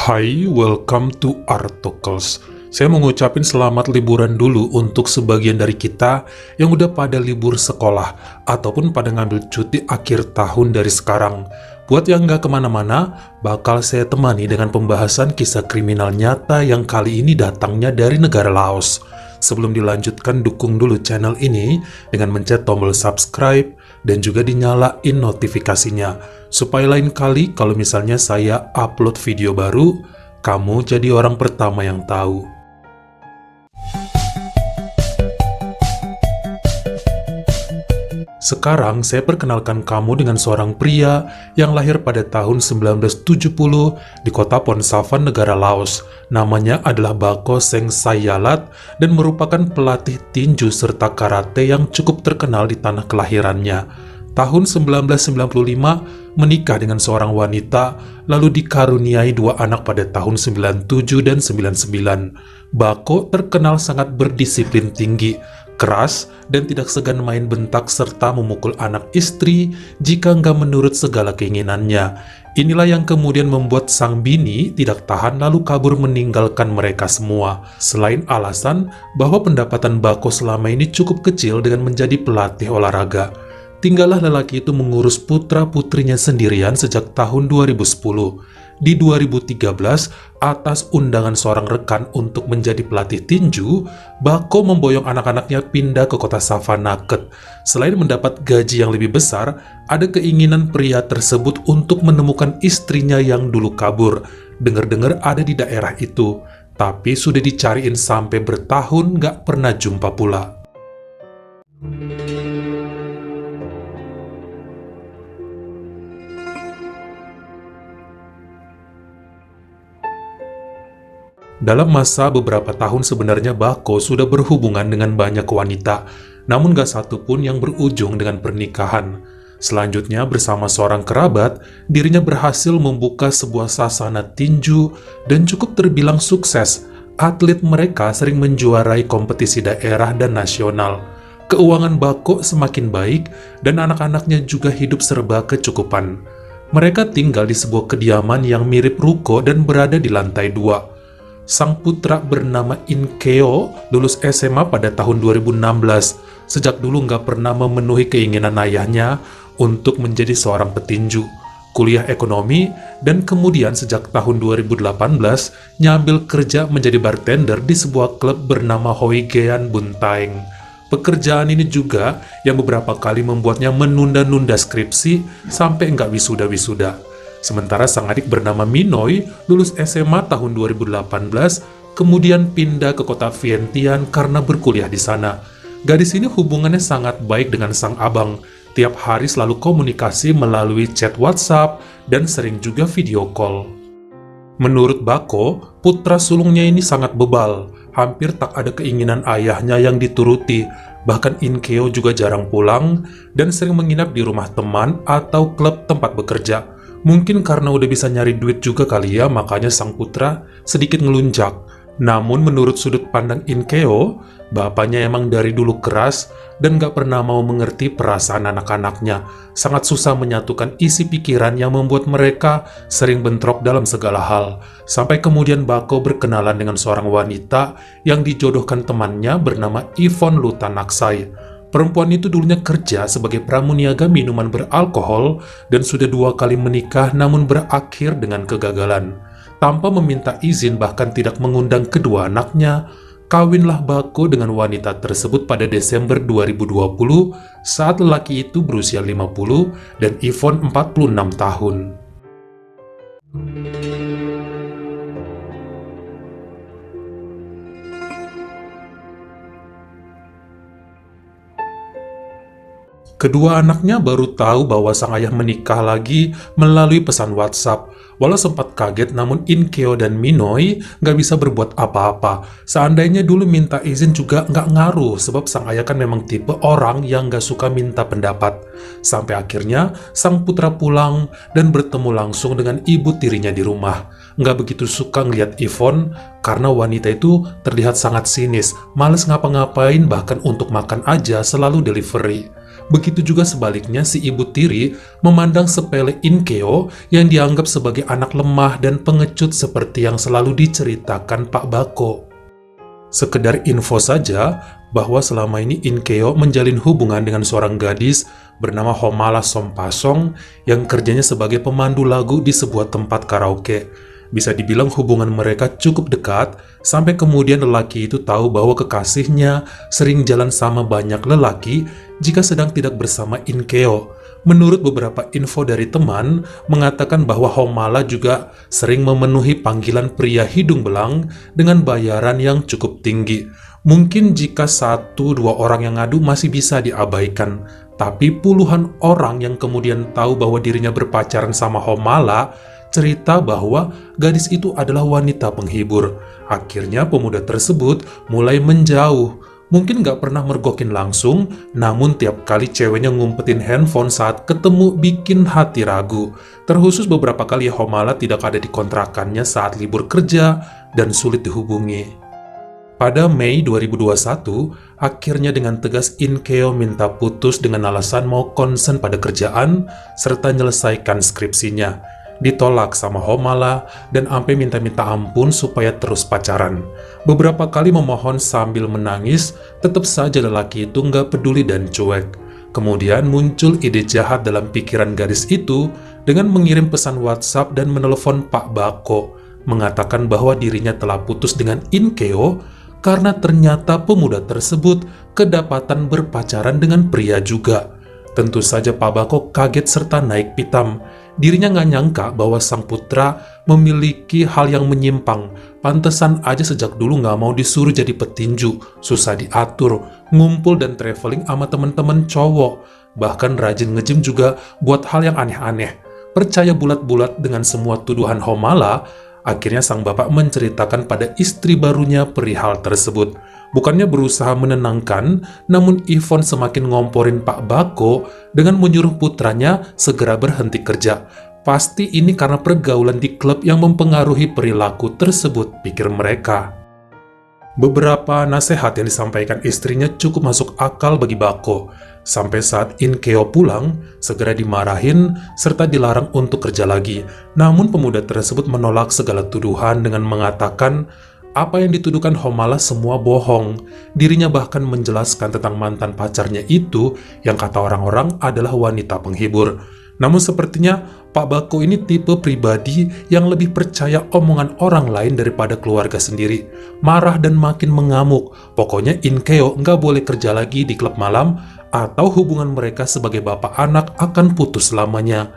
Hai, welcome to Artocles. Saya mau ngucapin selamat liburan dulu untuk sebagian dari kita yang udah pada libur sekolah ataupun pada ngambil cuti akhir tahun dari sekarang. Buat yang nggak kemana-mana, bakal saya temani dengan pembahasan kisah kriminal nyata yang kali ini datangnya dari negara Laos. Sebelum dilanjutkan, dukung dulu channel ini dengan mencet tombol subscribe dan juga dinyalain notifikasinya, supaya lain kali kalau misalnya saya upload video baru, kamu jadi orang pertama yang tahu. Sekarang saya perkenalkan kamu dengan seorang pria yang lahir pada tahun 1970 di kota Phonsavan, negara Laos. Namanya adalah Bako Seng Sayalat dan merupakan pelatih tinju serta karate yang cukup terkenal di tanah kelahirannya. Tahun 1995 menikah dengan seorang wanita, lalu dikaruniai dua anak pada tahun 97 dan 99. Bako terkenal sangat berdisiplin tinggi, keras, dan tidak segan main bentak serta memukul anak istri jika nggak menurut segala keinginannya. Inilah yang kemudian membuat sang bini tidak tahan lalu kabur meninggalkan mereka semua. Selain alasan bahwa pendapatan Bako selama ini cukup kecil dengan menjadi pelatih olahraga, tinggallah lelaki itu mengurus putra-putrinya sendirian sejak tahun 2010. Di 2013, atas undangan seorang rekan untuk menjadi pelatih tinju, Bako memboyong anak-anaknya pindah ke kota Savannakhet. Selain mendapat gaji yang lebih besar, ada keinginan pria tersebut untuk menemukan istrinya yang dulu kabur. Dengar-dengar ada di daerah itu, tapi sudah dicariin sampai bertahun gak pernah jumpa pula. Dalam masa beberapa tahun sebenarnya Bako sudah berhubungan dengan banyak wanita, namun gak satu pun yang berujung dengan pernikahan. Selanjutnya bersama seorang kerabat, dirinya berhasil membuka sebuah sasana tinju dan cukup terbilang sukses. Atlet mereka sering menjuarai kompetisi daerah dan nasional. Keuangan Bako semakin baik dan anak-anaknya juga hidup serba kecukupan. Mereka tinggal di sebuah kediaman yang mirip ruko dan berada di lantai 2. Sang putra bernama In Keo lulus SMA pada tahun 2016. Sejak dulu nggak pernah memenuhi keinginan ayahnya untuk menjadi seorang petinju. Kuliah ekonomi dan kemudian sejak tahun 2018 nyambil kerja menjadi bartender di sebuah klub bernama Hoi Gean Buntaeng. Pekerjaan ini juga yang beberapa kali membuatnya menunda-nunda skripsi sampai nggak wisuda-wisuda. Sementara sang adik bernama Minoy lulus SMA tahun 2018, kemudian pindah ke kota Vientiane karena berkuliah di sana. Gadis ini hubungannya sangat baik dengan sang abang, tiap hari selalu komunikasi melalui chat WhatsApp dan sering juga video call. Menurut Bako, putra sulungnya ini sangat bebal, hampir tak ada keinginan ayahnya yang dituruti. Bahkan In Keo juga jarang pulang dan sering menginap di rumah teman atau klub tempat bekerja. Mungkin karena udah bisa nyari duit juga kali ya, makanya sang putra sedikit ngelunjak. Namun menurut sudut pandang In Keo, bapaknya emang dari dulu keras dan gak pernah mau mengerti perasaan anak-anaknya. Sangat susah menyatukan isi pikiran yang membuat mereka sering bentrok dalam segala hal. Sampai kemudian Bako berkenalan dengan seorang wanita yang dijodohkan temannya bernama Yvonne Lutanaksai. Perempuan itu dulunya kerja sebagai pramuniaga minuman beralkohol dan sudah 2 kali menikah namun berakhir dengan kegagalan. Tanpa meminta izin bahkan tidak mengundang kedua anaknya, kawinlah Bako dengan wanita tersebut pada Desember 2020 saat lelaki itu berusia 50 dan Yvonne 46 tahun. Kedua anaknya baru tahu bahwa sang ayah menikah lagi melalui pesan WhatsApp. Walau sempat kaget, namun In Keo dan Minoy nggak bisa berbuat apa-apa. Seandainya dulu minta izin juga nggak ngaruh, sebab sang ayah kan memang tipe orang yang nggak suka minta pendapat. Sampai akhirnya sang putra pulang dan bertemu langsung dengan ibu tirinya di rumah. Nggak begitu suka ngeliat Yvonne karena wanita itu terlihat sangat sinis, males ngapa-ngapain, bahkan untuk makan aja selalu delivery. Begitu juga sebaliknya si ibu tiri memandang sepele Inkeo yang dianggap sebagai anak lemah dan pengecut seperti yang selalu diceritakan Pak Bako. Sekedar info saja bahwa selama ini Inkeo menjalin hubungan dengan seorang gadis bernama Homala Sompasong yang kerjanya sebagai pemandu lagu di sebuah tempat karaoke. Bisa dibilang hubungan mereka cukup dekat, sampai kemudian lelaki itu tahu bahwa kekasihnya sering jalan sama banyak lelaki jika sedang tidak bersama Inkeo. Menurut beberapa info dari teman, mengatakan bahwa Homala juga sering memenuhi panggilan pria hidung belang dengan bayaran yang cukup tinggi. Mungkin jika 1-2 orang yang ngadu masih bisa diabaikan, tapi puluhan orang yang kemudian tahu bahwa dirinya berpacaran sama Homala, cerita bahwa gadis itu adalah wanita penghibur. Akhirnya pemuda tersebut mulai menjauh. Mungkin gak pernah mergokin langsung, namun tiap kali ceweknya ngumpetin handphone saat ketemu bikin hati ragu. Terkhusus beberapa kali Homala tidak ada di kontrakannya saat libur kerja dan sulit dihubungi. Pada Mei 2021, akhirnya dengan tegas Inkeo minta putus dengan alasan mau konsen pada kerjaan serta menyelesaikan skripsinya. Ditolak sama Homala dan ampe minta-minta ampun supaya terus pacaran. Beberapa kali memohon sambil menangis, tetap saja lelaki itu nggak peduli dan cuek. Kemudian muncul ide jahat dalam pikiran gadis itu dengan mengirim pesan WhatsApp dan menelepon Pak Bako, mengatakan bahwa dirinya telah putus dengan Inkeo karena ternyata pemuda tersebut kedapatan berpacaran dengan pria juga. Tentu saja Pak Bako kaget serta naik pitam. Dirinya nggak nyangka bahwa sang putra memiliki hal yang menyimpang. Pantesan aja sejak dulu nggak mau disuruh jadi petinju, susah diatur, ngumpul dan traveling sama temen-temen cowok. Bahkan rajin nge-gym juga buat hal yang aneh-aneh. Percaya bulat-bulat dengan semua tuduhan Homala, akhirnya sang bapak menceritakan pada istri barunya perihal tersebut. Bukannya berusaha menenangkan, namun Yvonne semakin ngomporin Pak Bako dengan menyuruh putranya segera berhenti kerja. Pasti ini karena pergaulan di klub yang mempengaruhi perilaku tersebut, pikir mereka. Beberapa nasihat yang disampaikan istrinya cukup masuk akal bagi Bako. Sampai saat Inkeo pulang, segera dimarahin serta dilarang untuk kerja lagi. Namun pemuda tersebut menolak segala tuduhan dengan mengatakan apa yang dituduhkan Homala semua bohong. Dirinya bahkan menjelaskan tentang mantan pacarnya itu yang kata orang-orang adalah wanita penghibur. Namun sepertinya Pak Bako ini tipe pribadi yang lebih percaya omongan orang lain daripada keluarga sendiri. Marah dan makin mengamuk. Pokoknya Inkeo nggak boleh kerja lagi di klub malam atau hubungan mereka sebagai bapak anak akan putus selamanya.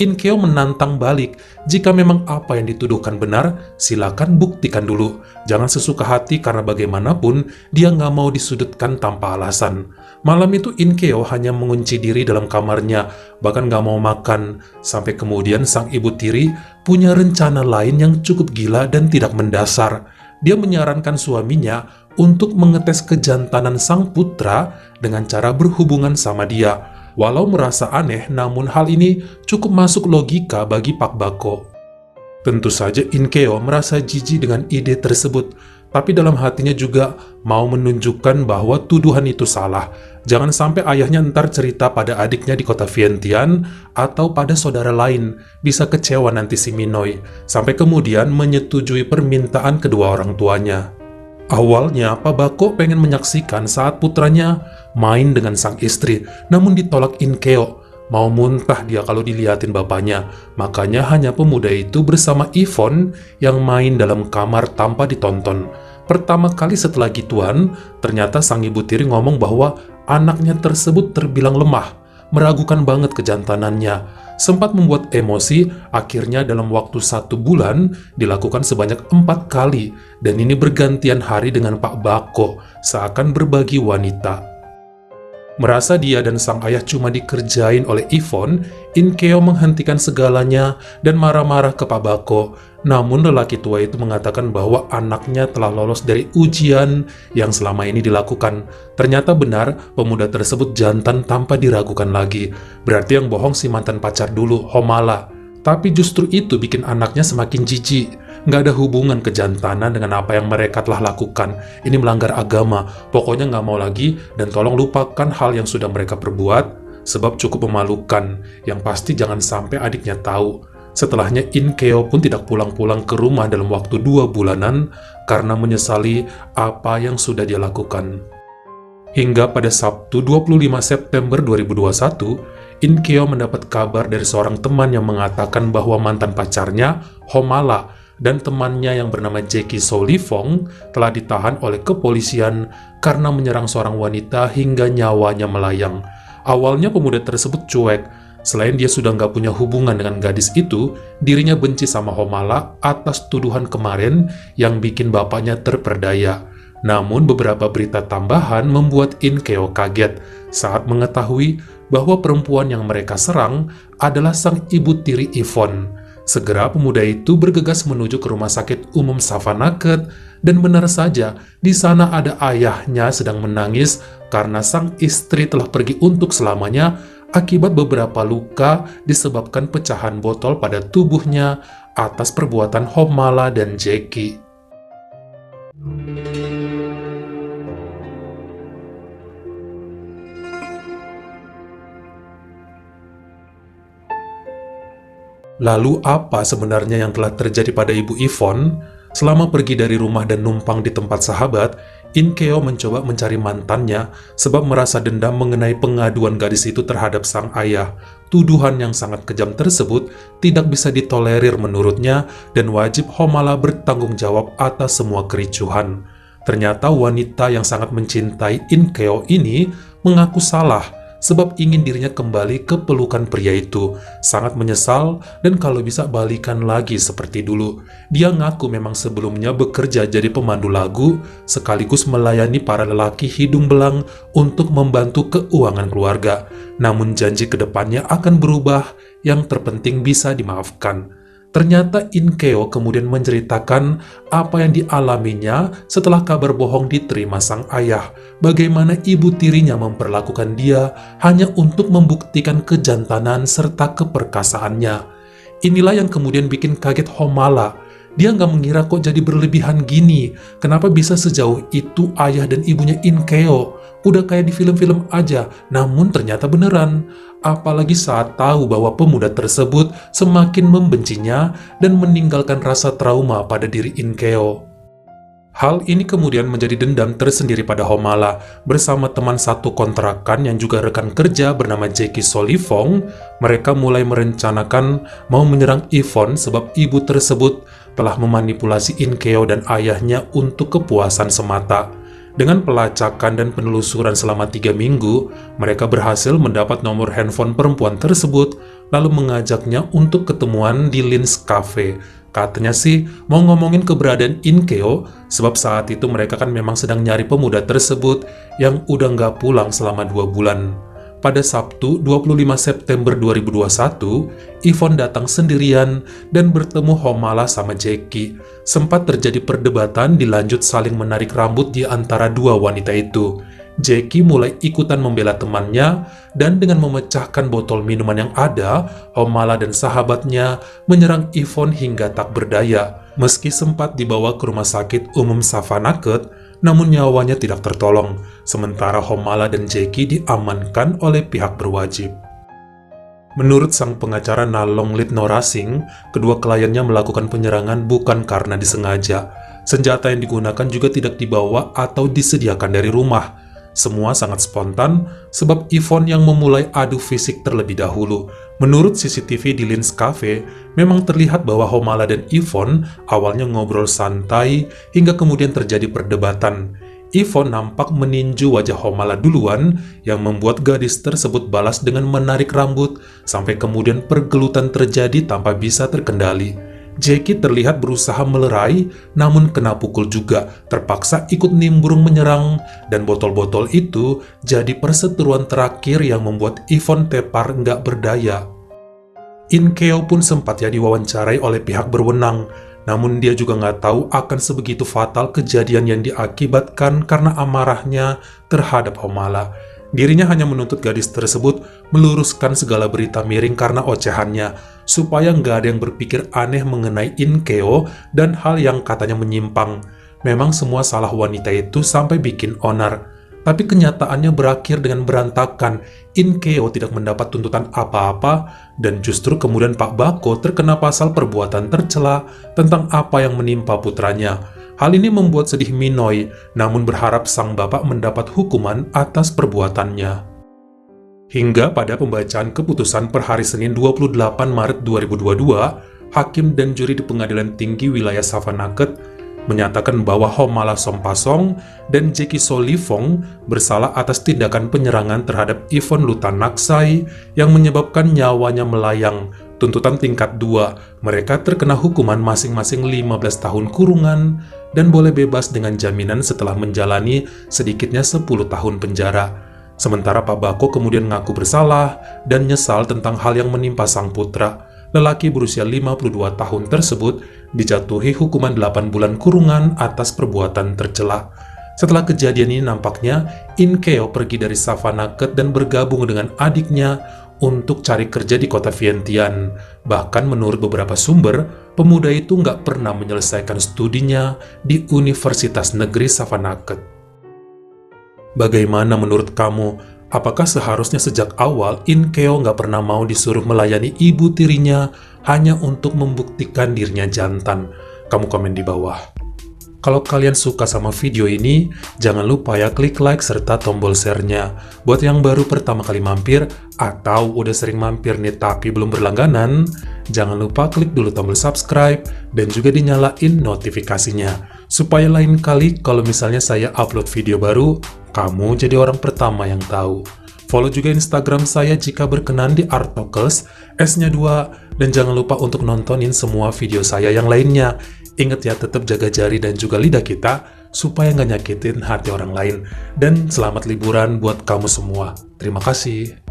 Inkeo menantang balik, jika memang apa yang dituduhkan benar, silakan buktikan dulu. Jangan sesuka hati karena bagaimanapun dia nggak mau disudutkan tanpa alasan. Malam itu Inkeo hanya mengunci diri dalam kamarnya, bahkan nggak mau makan. Sampai kemudian sang ibu tiri punya rencana lain yang cukup gila dan tidak mendasar. Dia menyarankan suaminya untuk mengetes kejantanan sang putra dengan cara berhubungan sama dia. Walau merasa aneh, namun hal ini cukup masuk logika bagi Pak Bako. Tentu saja Inkeo merasa jijik dengan ide tersebut, tapi dalam hatinya juga mau menunjukkan bahwa tuduhan itu salah. Jangan sampai ayahnya ntar cerita pada adiknya di kota Vientiane atau pada saudara lain, bisa kecewa nanti si Minoy, sampai kemudian menyetujui permintaan kedua orang tuanya. Awalnya, Pak Bako pengen menyaksikan saat putranya main dengan sang istri, namun ditolak Inkeo. Mau muntah dia kalau dilihatin bapaknya. Makanya hanya pemuda itu bersama Yvonne yang main dalam kamar tanpa ditonton. Pertama kali setelah gituan, ternyata sang ibu tiri ngomong bahwa anaknya tersebut terbilang lemah, meragukan banget kejantanannya. Sempat membuat emosi, akhirnya dalam waktu 1 bulan dilakukan sebanyak 4 kali, dan ini bergantian hari dengan Pak Bako, seakan berbagi wanita. Merasa dia dan sang ayah cuma dikerjain oleh Yvonne, Inkeo menghentikan segalanya dan marah-marah ke Pak Bako. Namun lelaki tua itu mengatakan bahwa anaknya telah lolos dari ujian yang selama ini dilakukan. Ternyata benar, pemuda tersebut jantan tanpa diragukan lagi. Berarti yang bohong si mantan pacar dulu, Homala. Tapi justru itu bikin anaknya semakin jijik. Nggak ada hubungan kejantanan dengan apa yang mereka telah lakukan. Ini melanggar agama. Pokoknya nggak mau lagi dan tolong lupakan hal yang sudah mereka perbuat, sebab cukup memalukan. Yang pasti jangan sampai adiknya tahu. Setelahnya In Keo pun tidak pulang-pulang ke rumah dalam waktu 2 bulanan karena menyesali apa yang sudah dia lakukan. Hingga pada Sabtu 25 September 2021, In Keo mendapat kabar dari seorang teman yang mengatakan bahwa mantan pacarnya, Homala, dan temannya yang bernama Jackie Solifong telah ditahan oleh kepolisian karena menyerang seorang wanita hingga nyawanya melayang. Awalnya pemuda tersebut cuek. Selain dia sudah nggak punya hubungan dengan gadis itu, dirinya benci sama Homala atas tuduhan kemarin yang bikin bapaknya terperdaya. Namun beberapa berita tambahan membuat In Keo kaget saat mengetahui bahwa perempuan yang mereka serang adalah sang ibu tiri Yvonne. Segera pemuda itu bergegas menuju ke rumah sakit umum Savanaket dan benar saja di sana ada ayahnya sedang menangis karena sang istri telah pergi untuk selamanya akibat beberapa luka disebabkan pecahan botol pada tubuhnya atas perbuatan Homala dan Jackie. Lalu apa sebenarnya yang telah terjadi pada Ibu Yvonne? Selama pergi dari rumah dan numpang di tempat sahabat, In Keo mencoba mencari mantannya sebab merasa dendam mengenai pengaduan gadis itu terhadap sang ayah. Tuduhan yang sangat kejam tersebut tidak bisa ditolerir menurutnya dan wajib Homala bertanggung jawab atas semua kericuhan. Ternyata wanita yang sangat mencintai In Keo ini mengaku salah sebab ingin dirinya kembali ke pelukan pria itu. Sangat menyesal dan kalau bisa balikan lagi seperti dulu. Dia ngaku memang sebelumnya bekerja jadi pemandu lagu, sekaligus melayani para lelaki hidung belang untuk membantu keuangan keluarga. Namun janji kedepannya akan berubah, yang terpenting bisa dimaafkan. Ternyata In Keo kemudian menceritakan apa yang dialaminya setelah kabar bohong diterima sang ayah. Bagaimana ibu tirinya memperlakukan dia hanya untuk membuktikan kejantanan serta keperkasaannya. Inilah yang kemudian bikin kaget Homala. Dia nggak mengira kok jadi berlebihan gini. Kenapa bisa sejauh itu ayah dan ibunya In Keo? Udah kayak di film-film aja, namun ternyata beneran. Apalagi saat tahu bahwa pemuda tersebut semakin membencinya dan meninggalkan rasa trauma pada diri In Keo. Hal ini kemudian menjadi dendam tersendiri pada Homala. Bersama teman satu kontrakan yang juga rekan kerja bernama Jackie Solifong, mereka mulai merencanakan mau menyerang Yvonne sebab ibu tersebut telah memanipulasi In Keo dan ayahnya untuk kepuasan semata. Dengan pelacakan dan penelusuran selama 3 minggu, mereka berhasil mendapat nomor handphone perempuan tersebut, lalu mengajaknya untuk ketemuan di Lin's Cafe. Katanya sih mau ngomongin keberadaan In Keo, sebab saat itu mereka kan memang sedang nyari pemuda tersebut yang udah nggak pulang selama 2 bulan. Pada Sabtu 25 September 2021, Yvonne datang sendirian dan bertemu Homala sama Jackie. Sempat terjadi perdebatan dilanjut saling menarik rambut di antara dua wanita itu. Jackie mulai ikutan membela temannya dan dengan memecahkan botol minuman yang ada, Homala dan sahabatnya menyerang Yvonne hingga tak berdaya. Meski sempat dibawa ke rumah sakit umum Savanaket, namun nyawanya tidak tertolong, sementara Homala dan Jackie diamankan oleh pihak berwajib. Menurut sang pengacara Nalonglit Norasing, kedua kliennya melakukan penyerangan bukan karena disengaja. Senjata yang digunakan juga tidak dibawa atau disediakan dari rumah. Semua sangat spontan, sebab Yvonne yang memulai adu fisik terlebih dahulu. Menurut CCTV di Lin's Cafe, memang terlihat bahwa Homala dan Yvonne awalnya ngobrol santai hingga kemudian terjadi perdebatan. Yvonne nampak meninju wajah Homala duluan yang membuat gadis tersebut balas dengan menarik rambut sampai kemudian pergelutan terjadi tanpa bisa terkendali. Jackie terlihat berusaha melerai, namun kena pukul juga, terpaksa ikut nimbrung menyerang, dan botol-botol itu jadi perseteruan terakhir yang membuat Yvonne tepar nggak berdaya. In Keo pun sempat ya diwawancarai oleh pihak berwenang, namun dia juga nggak tahu akan sebegitu fatal kejadian yang diakibatkan karena amarahnya terhadap Homala. Dirinya hanya menuntut gadis tersebut meluruskan segala berita miring karena ocehannya. supaya nggak ada yang berpikir aneh mengenai In-keo dan hal yang katanya menyimpang. Memang semua salah wanita itu sampai bikin onar. Tapi kenyataannya berakhir dengan berantakan. In-keo tidak mendapat tuntutan apa-apa, dan justru kemudian Pak Bako terkena pasal perbuatan tercela tentang apa yang menimpa putranya. Hal ini membuat sedih Minoy, namun berharap sang bapak mendapat hukuman atas perbuatannya. Hingga pada pembacaan keputusan per hari Senin 28 Maret 2022, hakim dan juri di Pengadilan Tinggi Wilayah Savannakhet menyatakan bahwa Homala Sompasong dan Jeki Solifong bersalah atas tindakan penyerangan terhadap Yvonne Lutanaksai yang menyebabkan nyawanya melayang. Tuntutan tingkat 2, mereka terkena hukuman masing-masing 15 tahun kurungan dan boleh bebas dengan jaminan setelah menjalani sedikitnya 10 tahun penjara. Sementara Pak Bako kemudian mengaku bersalah dan nyesal tentang hal yang menimpa sang putra. Lelaki berusia 52 tahun tersebut dijatuhi hukuman 8 bulan kurungan atas perbuatan tercela. Setelah kejadian ini nampaknya In-keo pergi dari Savannakhet dan bergabung dengan adiknya untuk cari kerja di kota Vientiane. Bahkan menurut beberapa sumber, pemuda itu nggak pernah menyelesaikan studinya di Universitas Negeri Savannakhet. Bagaimana menurut kamu? Apakah seharusnya sejak awal In-keo nggak pernah mau disuruh melayani ibu tirinya hanya untuk membuktikan dirinya jantan? Kamu komen di bawah. Kalau kalian suka sama video ini, jangan lupa ya klik like serta tombol share-nya. Buat yang baru pertama kali mampir, atau udah sering mampir nih tapi belum berlangganan, jangan lupa klik dulu tombol subscribe dan juga dinyalain notifikasinya. Supaya lain kali kalau misalnya saya upload video baru, kamu jadi orang pertama yang tahu. Follow juga Instagram saya jika berkenan di Artokels, S-nya 2, dan jangan lupa untuk nontonin semua video saya yang lainnya. Ingat ya, tetap jaga jari dan juga lidah kita, supaya nggak nyakitin hati orang lain. Dan selamat liburan buat kamu semua. Terima kasih.